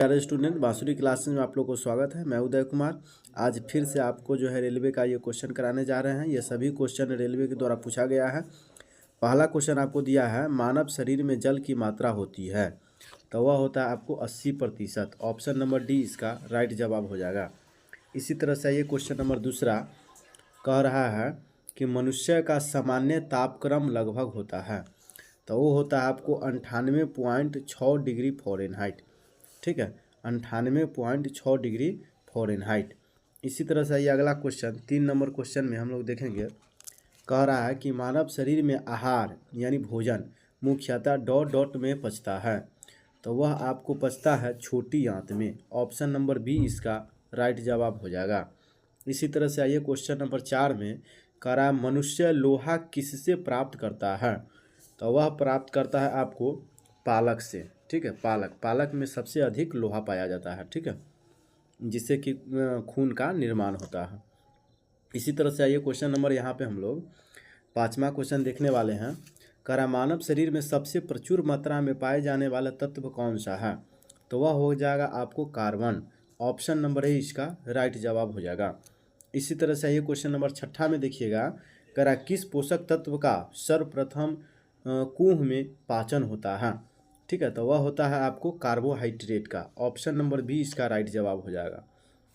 प्यारे स्टूडेंट, बांसुरी क्लासेस में आप लोग को स्वागत है। मैं उदय कुमार। आज फिर से आपको जो है रेलवे का ये क्वेश्चन कराने जा रहे हैं। ये सभी क्वेश्चन रेलवे के द्वारा पूछा गया है। पहला क्वेश्चन आपको दिया है, मानव शरीर में जल की मात्रा होती है, तो वह होता है आपको 80%। ऑप्शन नंबर डी इसका राइट जवाब हो जाएगा। इसी तरह से ये क्वेश्चन नंबर दूसरा कह रहा है कि मनुष्य का सामान्य तापक्रम लगभग होता है, तो वो होता है आपको 98.6 डिग्री फ़ारेनहाइट। ठीक है, 98.6 डिग्री फ़ारेनहाइट। इसी तरह से ये अगला क्वेश्चन 3 नंबर क्वेश्चन में हम लोग देखेंगे। कह रहा है कि मानव शरीर में आहार यानी भोजन मुख्यतः डॉट डॉट में पचता है, तो वह आपको पचता है छोटी आंत में। ऑप्शन नंबर बी इसका राइट जवाब हो जाएगा। इसी तरह से आइए क्वेश्चन नंबर 4 में कह रहा है, मनुष्य लोहा किससे प्राप्त करता है, तो वह प्राप्त करता है आपको पालक से। ठीक है, पालक में सबसे अधिक लोहा पाया जाता है। ठीक है, जिससे कि खून का निर्माण होता है। इसी तरह से आइए क्वेश्चन नंबर यहाँ पे हम लोग 5वां क्वेश्चन देखने वाले हैं। कह रहा, मानव शरीर में सबसे प्रचुर मात्रा में पाए जाने वाला तत्व कौन सा है, तो वह हो जाएगा आपको कार्बन। ऑप्शन नंबर ए इसका राइट जवाब हो जाएगा। इसी तरह से आइए क्वेश्चन नंबर 6 में देखिएगा। कह रहा, किस पोषक तत्व का सर्वप्रथम कुंभ में पाचन होता है। ठीक है, तो वह होता है आपको कार्बोहाइड्रेट का। ऑप्शन नंबर बी इसका राइट जवाब हो जाएगा।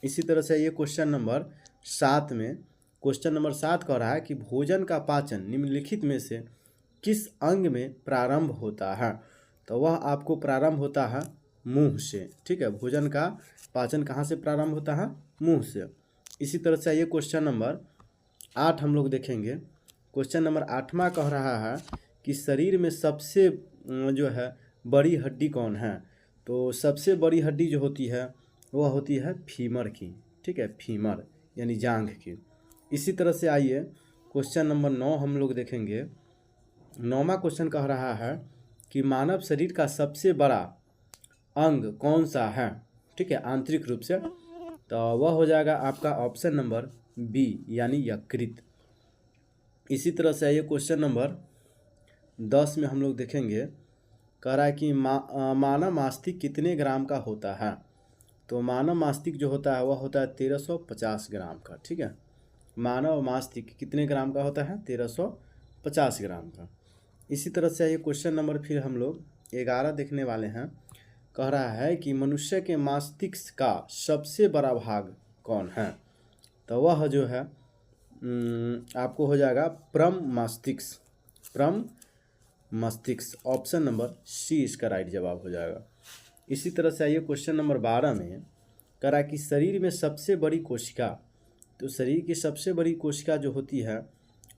इसी तरह से ये क्वेश्चन नंबर 7 में कह रहा है कि भोजन का पाचन निम्नलिखित में से किस अंग में प्रारंभ होता है, तो वह आपको प्रारंभ होता है मुंह से। ठीक है, भोजन का पाचन कहाँ से प्रारंभ होता है, मुंह से। इसी तरह से ये क्वेश्चन नंबर 8 हम लोग देखेंगे। क्वेश्चन नंबर 8वां कह रहा है कि शरीर में सबसे जो है बड़ी हड्डी कौन है, तो सबसे बड़ी हड्डी जो होती है वह होती है फीमर की। ठीक है, फीमर यानी जांघ की। इसी तरह से आइए क्वेश्चन नंबर 9 हम लोग देखेंगे। 9वां क्वेश्चन कह रहा है कि मानव शरीर का सबसे बड़ा अंग कौन सा है। ठीक है, आंतरिक रूप से, तो वह हो जाएगा आपका ऑप्शन नंबर बी यानी यकृत। इसी तरह से आइए क्वेश्चन नंबर 10 में हम लोग देखेंगे। कह रहा है कि मानव मस्तिष्क कितने ग्राम का होता है, तो मानव मस्तिष्क जो होता है वह होता है 1350 ग्राम का। ठीक है, मानव मस्तिष्क कितने ग्राम का होता है, 1350 ग्राम का। इसी तरह से ये क्वेश्चन नंबर फिर हम लोग 11 देखने वाले हैं। कह रहा है कि मनुष्य के मस्तिष्क का सबसे बड़ा भाग कौन है, तो वह जो है आपको हो जाएगा प्रम मस्तिष्क। ऑप्शन नंबर सी इसका राइट जवाब हो जाएगा। इसी तरह से आइए क्वेश्चन नंबर 12 में कह रहा है कि शरीर में सबसे बड़ी कोशिका, तो शरीर की सबसे बड़ी कोशिका जो होती है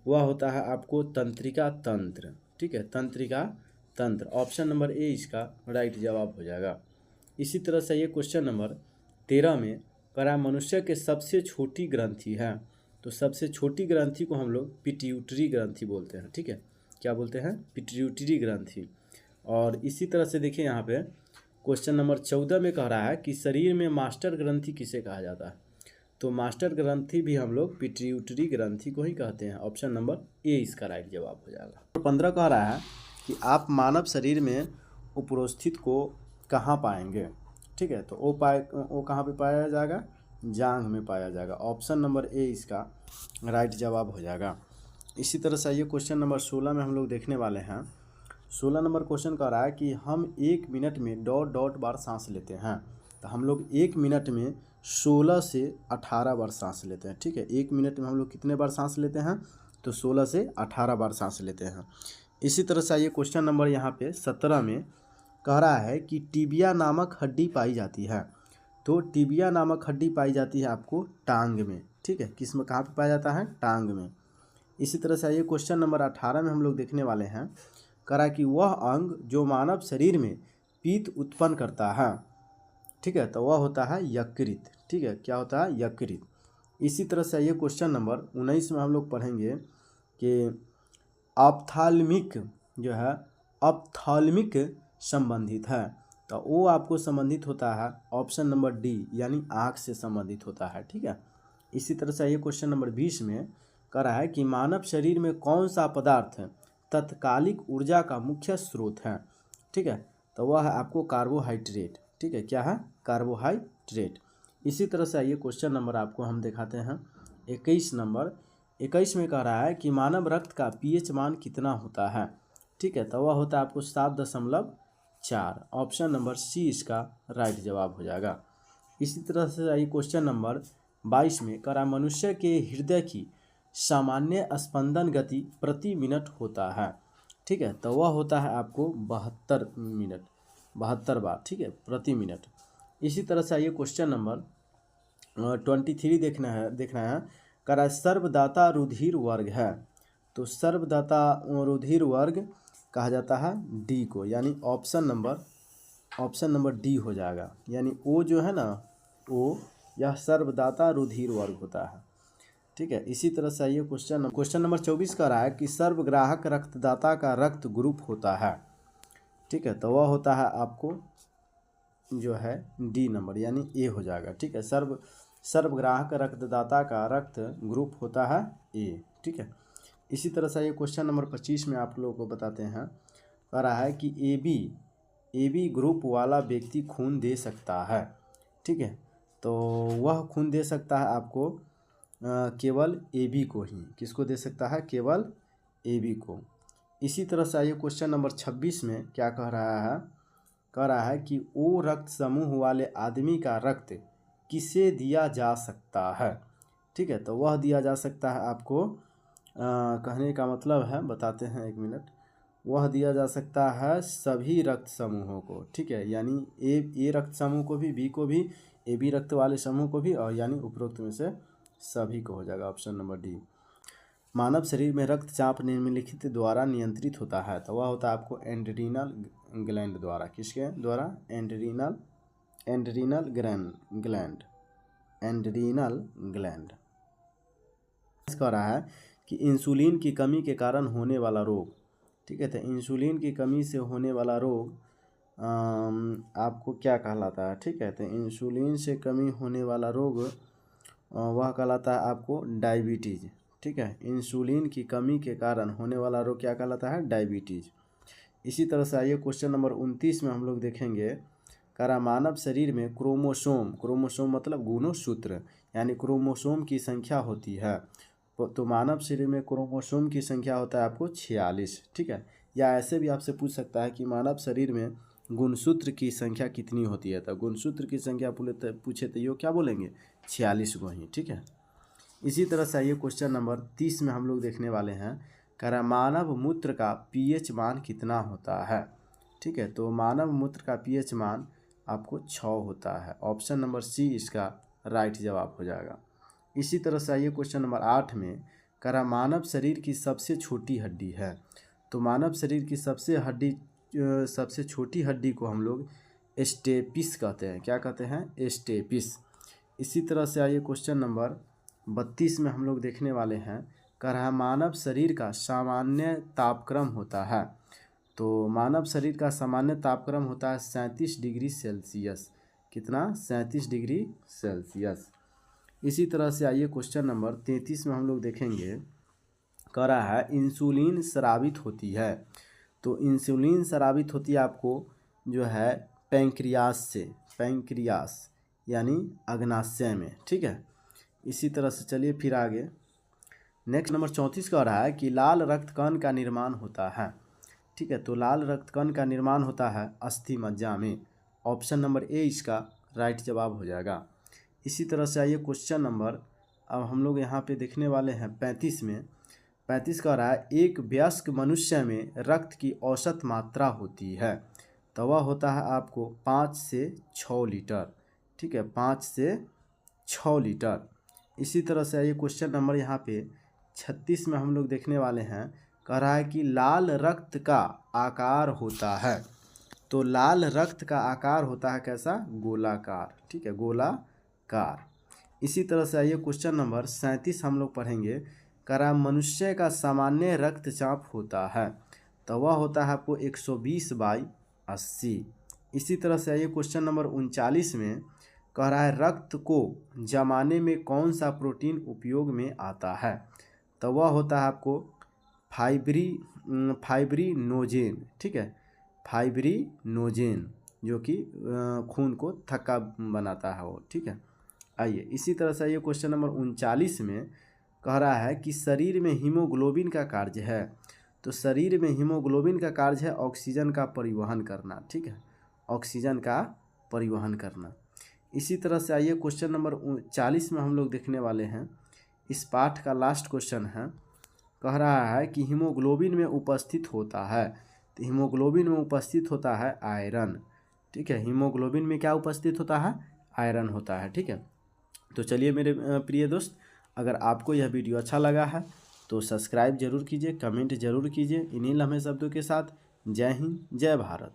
वह होता है आपको तंत्रिका तंत्र। ठीक है, तंत्रिका तंत्र। ऑप्शन नंबर ए इसका राइट जवाब हो जाएगा। इसी तरह से ये क्वेश्चन नंबर 13 में कह रहा है मनुष्य के सबसे छोटी ग्रंथि है, तो सबसे छोटी ग्रंथि को हम लोग पिट्यूटरी ग्रंथि बोलते हैं। ठीक है, क्या बोलते हैं, पिट्यूटरी ग्रंथि। और इसी तरह से देखिए यहाँ पे क्वेश्चन नंबर 14 में कह रहा है कि शरीर में मास्टर ग्रंथि किसे कहा जाता है, तो मास्टर ग्रंथि भी हम लोग पिट्यूटरी ग्रंथि को ही कहते हैं। ऑप्शन नंबर ए इसका राइट जवाब हो जाएगा। 15 कह रहा है कि आप मानव शरीर में उपरोस्थित को कहाँ पाएंगे। ठीक है, तो वो कहाँ पे पाया जाएगा, जांघ में पाया जाएगा। ऑप्शन नंबर ए इसका राइट जवाब हो जाएगा। इसी तरह से ये क्वेश्चन नंबर 16 में हम लोग देखने वाले हैं। 16 नंबर क्वेश्चन कह रहा है कि हम 1 मिनट में डॉट डॉट बार सांस लेते हैं, तो हम लोग 1 मिनट में 16 से 18 बार सांस लेते हैं। ठीक है, 1 मिनट में हम लोग कितने बार सांस लेते हैं, तो 16 से 18 बार सांस लेते हैं। इसी तरह से ये क्वेश्चन नंबर यहाँ पे 17 में कह रहा है कि टिबिया नामक हड्डी पाई जाती है, तो टिबिया नामक हड्डी पाई जाती है आपको टांग में। ठीक है, किस में, कहाँ पे पाया जाता है, टांग में। इसी तरह से ये क्वेश्चन नंबर 18 में हम लोग देखने वाले हैं। करा कि वह अंग जो मानव शरीर में पीत उत्पन्न करता है, ठीक है, तो वह होता है यकृत। ठीक है, क्या होता है, यकृत। इसी तरह से ये क्वेश्चन नंबर 19 में हम लोग पढ़ेंगे कि ऑप्थाल्मिक जो है ऑप्थाल्मिक संबंधित है, तो वो आपको संबंधित होता है ऑप्शन नंबर डी यानी आँख से संबंधित होता है। ठीक है। इसी तरह से ये क्वेश्चन नंबर 20 में कह रहा है कि मानव शरीर में कौन सा पदार्थ तत्कालिक ऊर्जा का मुख्य स्रोत है। ठीक है, तो वह है आपको कार्बोहाइड्रेट। ठीक है, क्या है, कार्बोहाइड्रेट। इसी तरह से आइए क्वेश्चन नंबर आपको हम दिखाते हैं 21 नंबर। 21 में कह रहा है कि मानव रक्त का पीएच मान कितना होता है। ठीक है, तो वह होता है आपको 7.4। ऑप्शन नंबर सी इसका राइट जवाब हो जाएगा। इसी तरह से आइए क्वेश्चन नंबर 22 में कह रहा है मनुष्य के हृदय की सामान्य स्पंदन गति प्रति मिनट होता है। ठीक है, तो वह होता है आपको 72 मिनट, 72 बार, ठीक है, प्रति मिनट। इसी तरह से आइए क्वेश्चन नंबर 23 देखना है कह रहा है सर्वदाता रुधिर वर्ग है। तो सर्वदाता रुधिर वर्ग कहा जाता है डी को, यानी ऑप्शन नंबर डी हो जाएगा। यानी ओ जो है ना, ओ यह सर्वदाता रुधिर वर्ग होता है। ठीक है, इसी तरह से आइए क्वेश्चन नंबर 24 का रहा है कि सर्वग्राहक रक्तदाता का रक्त ग्रुप होता है। ठीक है, तो वह होता है आपको जो है डी नंबर, यानी ए हो जाएगा। ठीक है, सर्वग्राहक रक्तदाता का रक्त ग्रुप होता है ए। ठीक है, इसी तरह से ये क्वेश्चन नंबर 25 में आप लोगों को बताते हैं, कह रहा है कि ए बी ग्रुप वाला व्यक्ति खून दे सकता है। ठीक है, तो वह खून दे सकता है आपको केवल ए बी को ही। किसको दे सकता है? केवल ए बी को। इसी तरह से आइए क्वेश्चन नंबर 26 में क्या कह रहा है कि ओ रक्त समूह वाले आदमी का रक्त किसे दिया जा सकता है। ठीक है, तो वह दिया जा सकता है आपको कहने का मतलब है, बताते हैं, एक मिनट। वह दिया जा सकता है सभी रक्त समूहों को। ठीक है, यानी ए रक्त समूह को भी, बी को भी, ए बी रक्त वाले समूह को भी, और यानी उपरोक्त में से सभी को हो जाएगा ऑप्शन नंबर डी। मानव शरीर में रक्तचाप निम्नलिखित द्वारा नियंत्रित होता है, तो वह होता है आपको एंड्रीनल ग्लैंड द्वारा। किसके द्वारा? एंड्रीनल ग्लैंड। कह रहा है कि इंसुलिन की कमी के कारण होने वाला रोग। ठीक है, तो इंसुलिन की कमी से होने वाला रोग आपको क्या कहलाता है? ठीक है, तो इंसुलिन से कमी होने वाला रोग वह कहलाता है आपको डायबिटीज़। ठीक है, इंसुलिन की कमी के कारण होने वाला रोग क्या कहलाता है? डायबिटीज़। इसी तरह से आइए क्वेश्चन नंबर 29 में हम लोग देखेंगे, करा मानव शरीर में क्रोमोसोम मतलब गुणसूत्र, यानी क्रोमोसोम की संख्या होती है। तो मानव शरीर में क्रोमोसोम की संख्या होता है आपको 46। ठीक है, या ऐसे भी आपसे पूछ सकता है कि मानव शरीर में गुणसूत्र की संख्या कितनी होती है। तो गुणसूत्र की संख्या पूछे तो ये क्या बोलेंगे? 46 को ही। ठीक है, इसी तरह से आइए क्वेश्चन नंबर 30 में हम लोग देखने वाले हैं, कह रहा मानव मूत्र का पीएच मान कितना होता है। ठीक है, तो मानव मूत्र का पीएच मान आपको 6 होता है। ऑप्शन नंबर सी इसका राइट जवाब हो जाएगा। इसी तरह से आइए क्वेश्चन नंबर 8 में, कह रहा मानव शरीर की सबसे छोटी हड्डी है। तो मानव शरीर की सबसे छोटी हड्डी को हम लोग स्टेपिस कहते हैं। क्या कहते हैं? स्टेपिस। इसी तरह से आइए क्वेश्चन नंबर 32 में हम लोग देखने वाले हैं, कह रहा मानव शरीर का सामान्य तापक्रम होता है। तो मानव शरीर का सामान्य तापक्रम होता है 37 डिग्री सेल्सियस। कितना? 37 डिग्री सेल्सियस। इसी तरह से आइए क्वेश्चन नंबर 33 में हम लोग देखेंगे, कह रहा है इंसुलिन स्रावित होती है। तो इंसुलिन स्रावित होती है आपको जो है पैंक्रियास यानी अग्नाशय में। ठीक है, इसी तरह से चलिए फिर आगे नेक्स्ट नंबर 34 कह रहा है कि लाल रक्त कण का निर्माण होता है। ठीक है, तो लाल रक्त कण का निर्माण होता है अस्थि मज्जा में। ऑप्शन नंबर ए इसका राइट जवाब हो जाएगा। इसी तरह से आइए क्वेश्चन नंबर अब हम लोग यहाँ पे देखने वाले हैं 35 में। 35 कह रहा है एक वयस्क मनुष्य में रक्त की औसत मात्रा होती है, तो वह होता है आपको 5 से 6 लीटर। ठीक है, 5 से 6 लीटर। इसी तरह से आइए क्वेश्चन नंबर यहाँ पे 36 में हम लोग देखने वाले हैं, कह रहा है कि लाल रक्त का आकार होता है। तो लाल रक्त का आकार होता है कैसा? गोलाकार। ठीक है, गोलाकार। इसी तरह से आइए क्वेश्चन नंबर 37 हम लोग पढ़ेंगे, कह रहा मनुष्य का सामान्य रक्तचाप होता है, तो वह होता है आपको 120/80। इसी तरह से आइए क्वेश्चन नंबर 39 में, कह रहा है रक्त को जमाने में कौन सा प्रोटीन उपयोग में आता है, तो वह होता है आपको फाइब्रिनोजेन। ठीक है, फाइब्रिनोजेन। जो कि खून को थक्का बनाता है वो, ठीक है। आइए इसी तरह से ये क्वेश्चन नंबर 39 में कह रहा है कि शरीर में हीमोग्लोबिन का कार्य है। तो शरीर में हीमोग्लोबिन का कार्य है ऑक्सीजन का परिवहन करना, ठीक है, ऑक्सीजन का परिवहन करना। इसी तरह से आइए क्वेश्चन नंबर 40 में हम लोग देखने वाले हैं, इस पाठ का लास्ट क्वेश्चन है। कह रहा है कि हीमोग्लोबिन में उपस्थित होता है, तो हीमोग्लोबिन में उपस्थित होता है आयरन, ठीक है। हीमोग्लोबिन में क्या उपस्थित होता है? आयरन होता है, ठीक है। तो चलिए मेरे प्रिय दोस्त, अगर आपको यह वीडियो अच्छा लगा है तो सब्सक्राइब जरूर कीजिए, कमेंट जरूर कीजिए। इन्हीं लम्हे शब्दों के साथ जय हिंद, जय भारत।